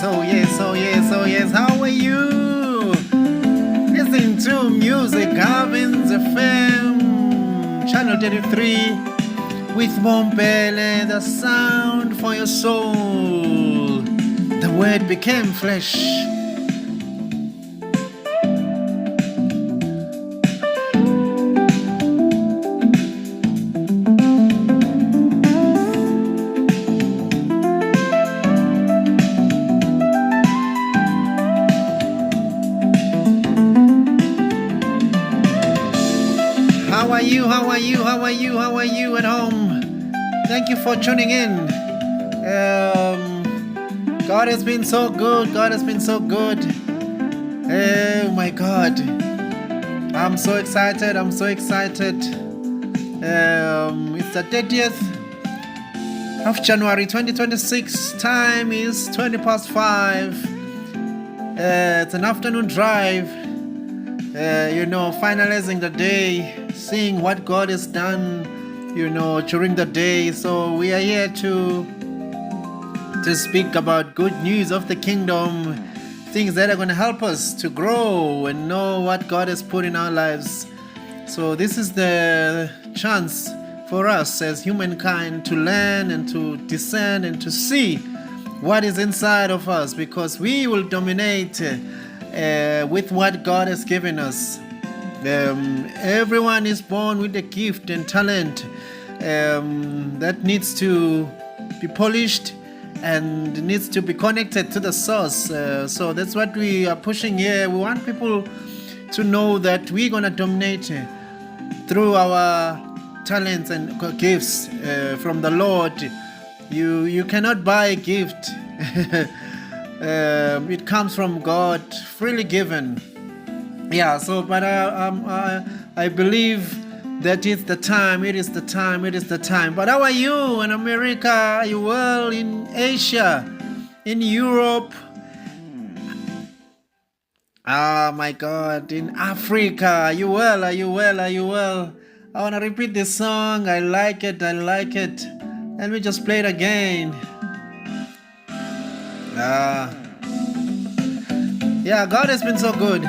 oh yes, oh yes, oh yes. How are you? Listening to MusicgovernsFM, channel 33, with Mombele, the sound for your soul. The word became flesh. How are you? How are you? How are you? How are you at home? Thank you for tuning in. God has been so good. God has been so good. Oh my God. I'm so excited. I'm so excited. It's the 30th of January 2026. Time is 20 past 5. It's an afternoon drive. Finalizing the day, seeing what God has done, during the day. So we are here to speak about good news of the kingdom, things that are going to help us to grow and know what God has put in our lives. So this is the chance for us as humankind to learn and to discern and to see what is inside of us, because we will dominate with what God has given us. Everyone is born with a gift and talent that needs to be polished and needs to be connected to the source. So that's what we are pushing here. We want people to know that we're going to dominate through our talents and gifts from the Lord. You cannot buy a gift. It comes from God, freely given. Yeah, so, but I believe that it's the time, it is the time, it is the time. But how are you in America? Are you well? In Asia? In Europe? Oh my God, in Africa? Are you well? Are you well? Are you well? I want to repeat this song. I like it, I like it. Let me just play it again. Yeah, God has been so good.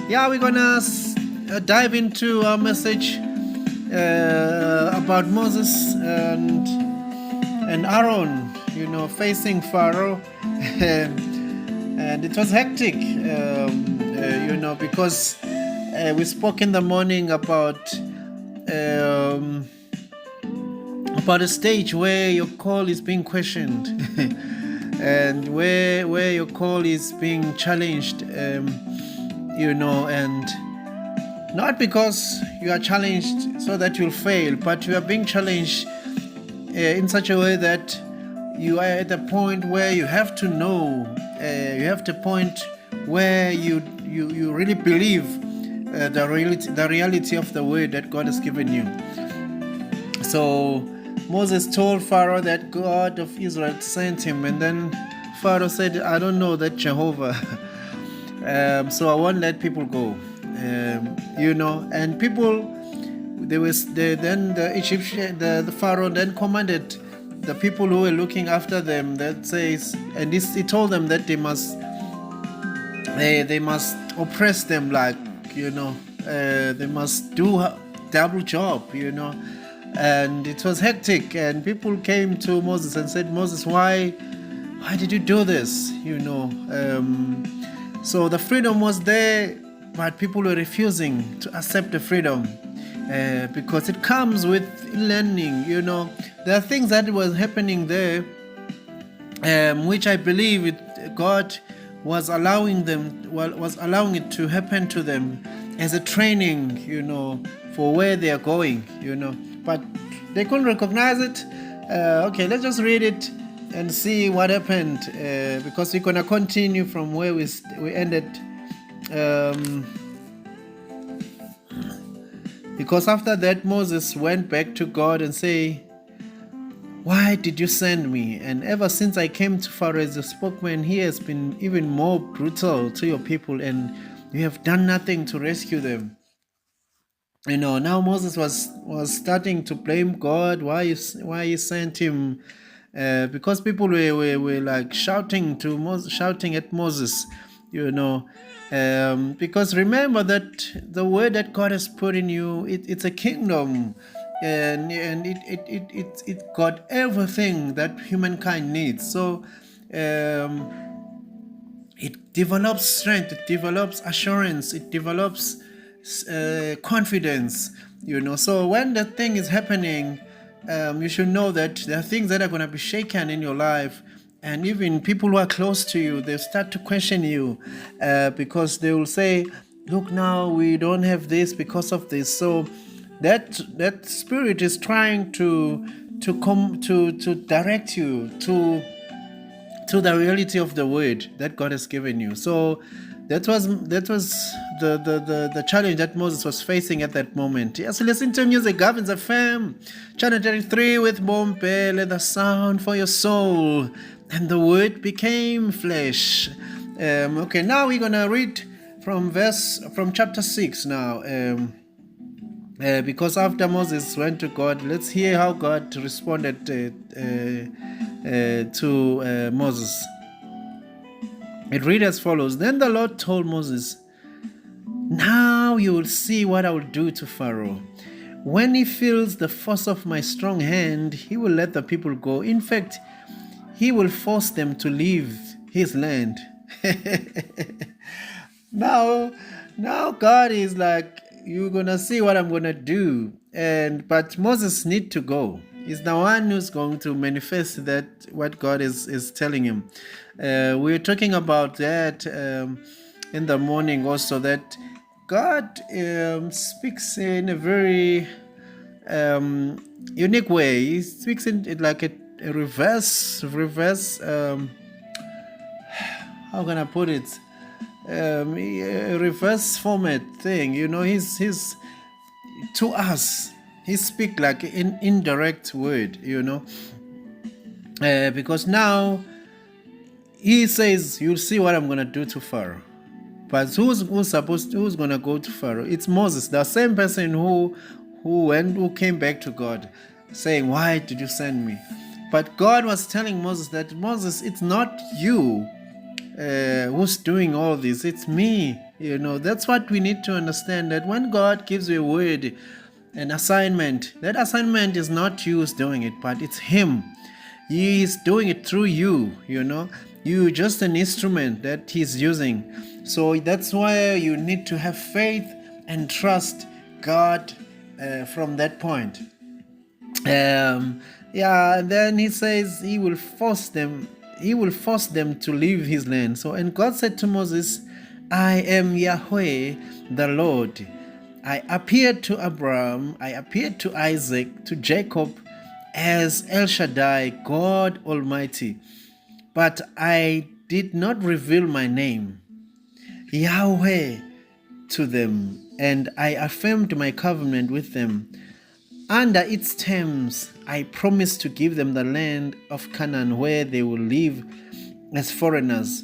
We're gonna dive into our message about Moses and Aaron, facing Pharaoh. And it was hectic, because we spoke in the morning about a stage where your call is being questioned and where your call is being challenged, and not because you are challenged so that you'll fail, but you are being challenged in such a way that you are at the point where you have to know, you have the point where you really believe the reality of the word that God has given you. So Moses told Pharaoh that God of Israel sent him, and then Pharaoh said, I don't know that Jehovah, so I won't let people go. And people, then the Egyptian, the Pharaoh then commanded the people who were looking after them, that says, and he told them that they must oppress them, like, they must do a double job, and it was hectic. And people came to Moses and said, Moses, why did you do this? So the freedom was there, but people were refusing to accept the freedom because it comes with learning. There are things that was happening there, which I believe God was allowing it to happen to them as a training, for where they are going, but they couldn't recognize it. Okay, let's just read it and see what happened, because we're gonna continue from where we ended. Because after that, Moses went back to God and say, why did you send me? And ever since I came to Pharaoh as a spokesman, he has been even more brutal to your people, and you have done nothing to rescue them. Now Moses was starting to blame God, why he sent him because people were like shouting at Moses, you know. Because remember that the word that God has put in you, it's a kingdom, and it got everything that humankind needs. So it develops strength, it develops assurance, it develops confidence, you know. So when that thing is happening, you should know that there are things that are going to be shaken in your life, and even people who are close to you, they start to question you, because they will say, look, now we don't have this because of this. So that spirit is trying to direct you to the reality of the word that God has given you. So that was the challenge that Moses was facing at that moment. Yes, listen to Music Governs FM, channel 33 with Bompele, the sound for your soul, and the word became flesh. Okay, now we're gonna read from chapter 6 now. Because after Moses went to God, let's hear how God responded to Moses. It reads as follows. Then the Lord told Moses, now you will see what I will do to Pharaoh. When he feels the force of my strong hand, he will let the people go. In fact, he will force them to leave his land. Now God is like, you're gonna see what I'm gonna do, but Moses need to go. He's the one who's going to manifest that what God is telling him. We're talking about that in the morning also, that God speaks in a very unique way. He speaks in it like a reverse. How can I put it? A reverse format thing, you know. He's to us, he speak like an indirect word, you know, because now he says, you'll see what I'm gonna do to Pharaoh. But who's gonna go to Pharaoh? It's Moses, the same person who came back to God saying, why did you send me? But God was telling Moses that, Moses, it's not you who's doing all this, it's me, you know. That's what we need to understand, that when God gives you a word, an assignment, that assignment is not you who's doing it, but it's him. He is doing it through you, you know. You're just an instrument that he's using. So that's why you need to have faith and trust God from that point. And then he says he will force them to leave his land. So, and God said to Moses, I am Yahweh the Lord. I appeared to Abraham, I appeared to Isaac, to Jacob as El Shaddai, God Almighty. But I did not reveal my name, Yahweh, to them, and I affirmed my covenant with them. Under its terms, I promised to give them the land of Canaan, where they will live as foreigners.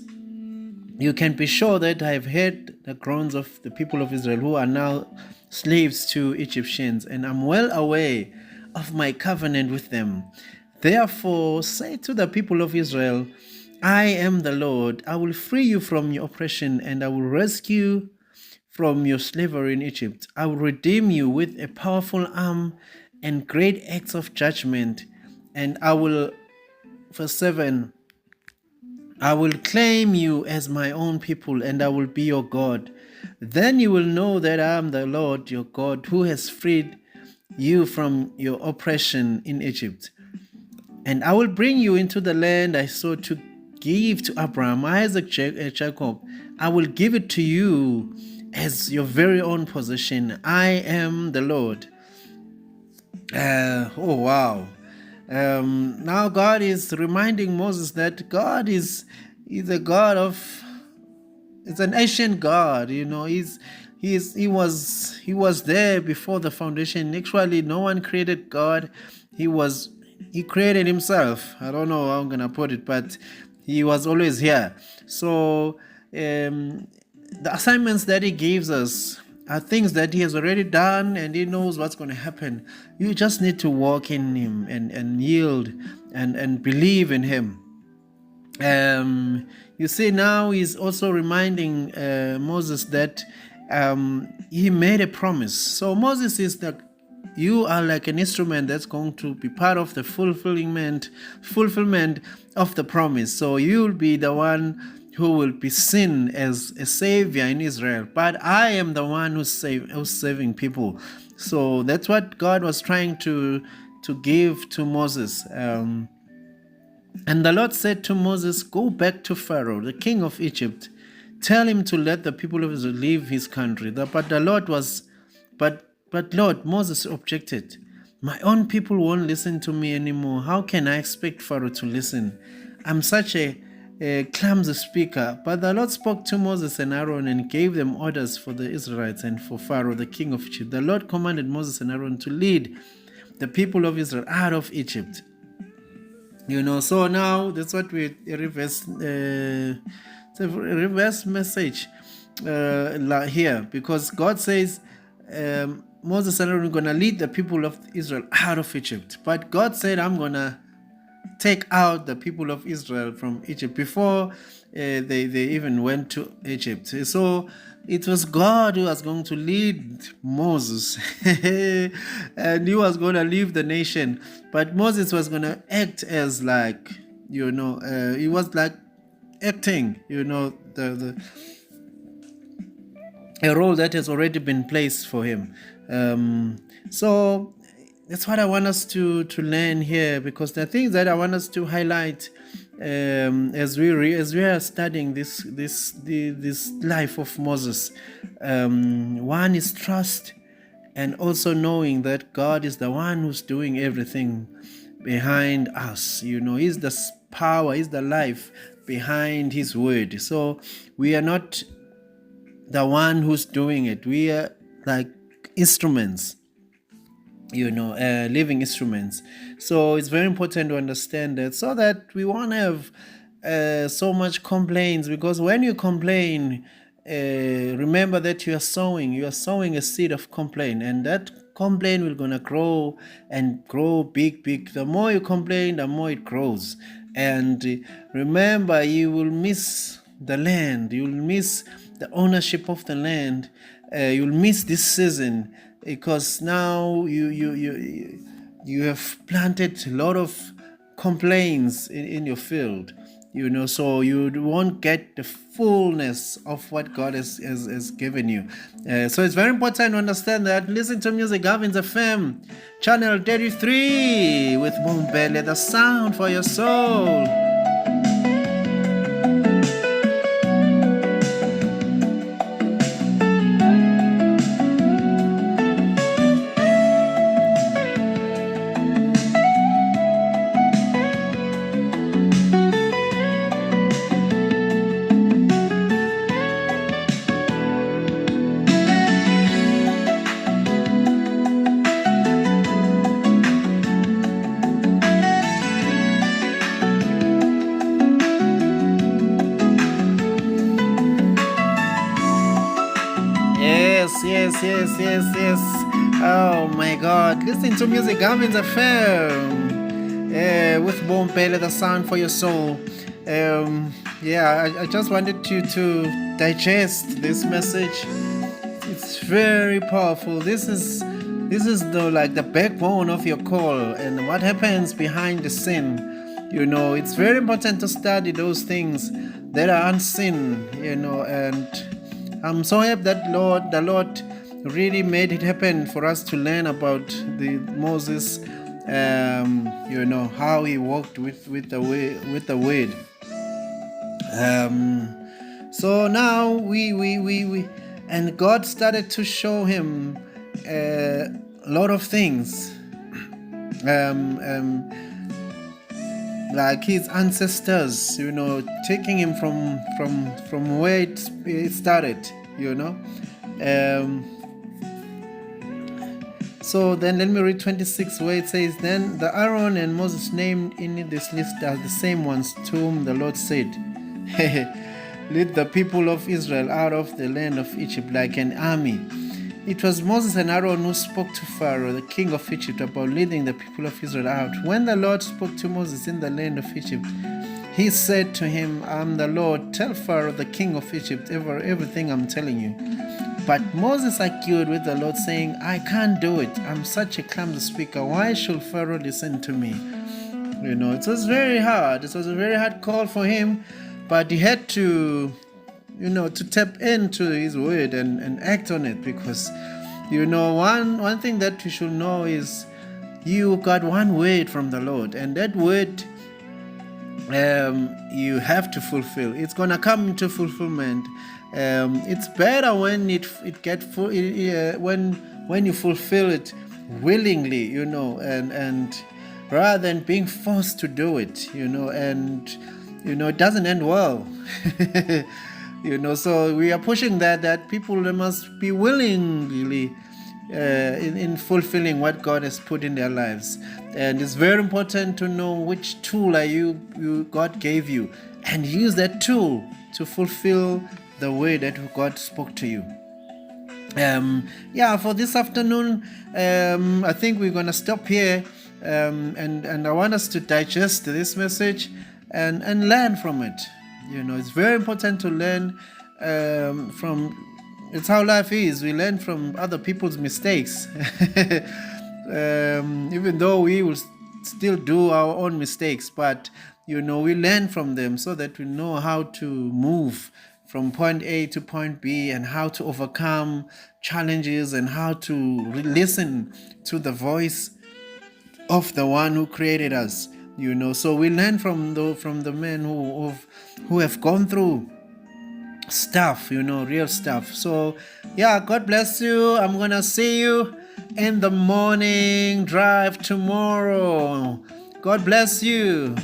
You can be sure that I have heard the groans of the people of Israel, who are now slaves to Egyptians, and I'm well aware of my covenant with them. Therefore, say to the people of Israel, I am the Lord. I will free you from your oppression, and I will rescue from your slavery in Egypt. I will redeem you with a powerful arm and great acts of judgment. And I will, verse 7, I will claim you as my own people, and I will be your God. Then you will know that I am the Lord your God, who has freed you from your oppression in Egypt. And I will bring you into the land I swore to give to Abraham, Isaac, Jacob. I will give it to you as your very own possession. I am the Lord. Oh wow. Now God is reminding Moses that God is a God of, it's an ancient God, you know. He was there before the foundation. Actually, no one created God. He created himself. I don't know how I'm gonna put it, but he was always here. So the assignments that he gives us are things that he has already done, and he knows what's going to happen. You just need to walk in him and yield and believe in him. You see, now he's also reminding Moses that he made a promise. So Moses is that you are like an instrument that's going to be part of the fulfillment of the promise. So you'll be the one who will be seen as a savior in Israel. But I am the one who's saving people. So that's what God was trying to give to Moses. And the Lord said to Moses, go back to Pharaoh, the king of Egypt. Tell him to let the people of Israel leave his country. But Lord, Moses objected. My own people won't listen to me anymore. How can I expect Pharaoh to listen? I'm such a clumsy speaker. But the Lord spoke to Moses and Aaron and gave them orders for the Israelites and for Pharaoh, the king of Egypt. The Lord commanded Moses and Aaron to lead the people of Israel out of Egypt. So now that's what we reverse. It's a reverse message here, because God says Moses and Aaron are going to lead the people of Israel out of Egypt. But God said, I'm going to take out the people of Israel from Egypt before they even went to Egypt. So it was God who was going to lead Moses and he was going to leave the nation. But Moses was going to act as like, he was like acting, a role that has already been placed for him. So that's what I want us to learn here, because the things that I want us to highlight as we are studying this life of Moses. One is trust, and also knowing that God is the one who's doing everything behind us. He's the power, He's the life behind His word. So we are not the one who's doing it. We are like instruments, living instruments. So it's very important to understand that, so that we won't have so much complaints. Because when you complain, remember that you are sowing a seed of complaint, and that complaint will gonna grow and grow big. The more you complain, the more it grows. And remember, you will miss the land, you will miss the ownership of the land, you'll miss this season, because now you have planted a lot of complaints in your field, so you won't get the fullness of what God has given you. So it's very important to understand that. Listen to MusicgovernsFM, channel 33 with Bombele, the sound for your soul. Yes. Oh my God. Listen to MusicgovernsFM with Bompele, the sound for your soul. I just wanted you to digest this message. It's very powerful. This is the backbone of your call, and what happens behind the scene. It's very important to study those things that are unseen, and I'm so happy that the Lord really made it happen for us to learn about Moses, how he walked with the word. So now we and God started to show him a lot of things, like his ancestors, taking him from where it started, So then let me read 26, where it says, Then the Aaron and Moses named in this list are the same ones to whom the Lord said, Lead the people of Israel out of the land of Egypt like an army. It was Moses and Aaron who spoke to Pharaoh, the king of Egypt, about leading the people of Israel out. When the Lord spoke to Moses in the land of Egypt, he said to him, I'm the Lord. Tell Pharaoh, the king of Egypt, everything I'm telling you. But Moses argued with the Lord, saying, I can't do it. I'm such a clumsy speaker. Why should Pharaoh listen to me? It was very hard. It was a very hard call for him, but he had to, to tap into his word and act on it, because, one thing that you should know is you got one word from the Lord, and that word you have to fulfill. It's gonna come into fulfillment. It's better when it get full, when you fulfill it willingly, and rather than being forced to do it, and it doesn't end well. So we are pushing that people must be willingly in fulfilling what God has put in their lives. And it's very important to know which tool God gave you, and use that tool to fulfill the way that God spoke to you. For this afternoon, I think we're going to stop here, and I want us to digest this message and learn from it. It's very important to learn from. It's how life is. We learn from other people's mistakes. Even though we will still do our own mistakes, but we learn from them so that we know how to move from point A to point B, and how to overcome challenges, and how to listen to the voice of the one who created us. So we learn from the men who have gone through stuff, real stuff. So God bless you. I'm gonna see you in the morning drive tomorrow. God bless you.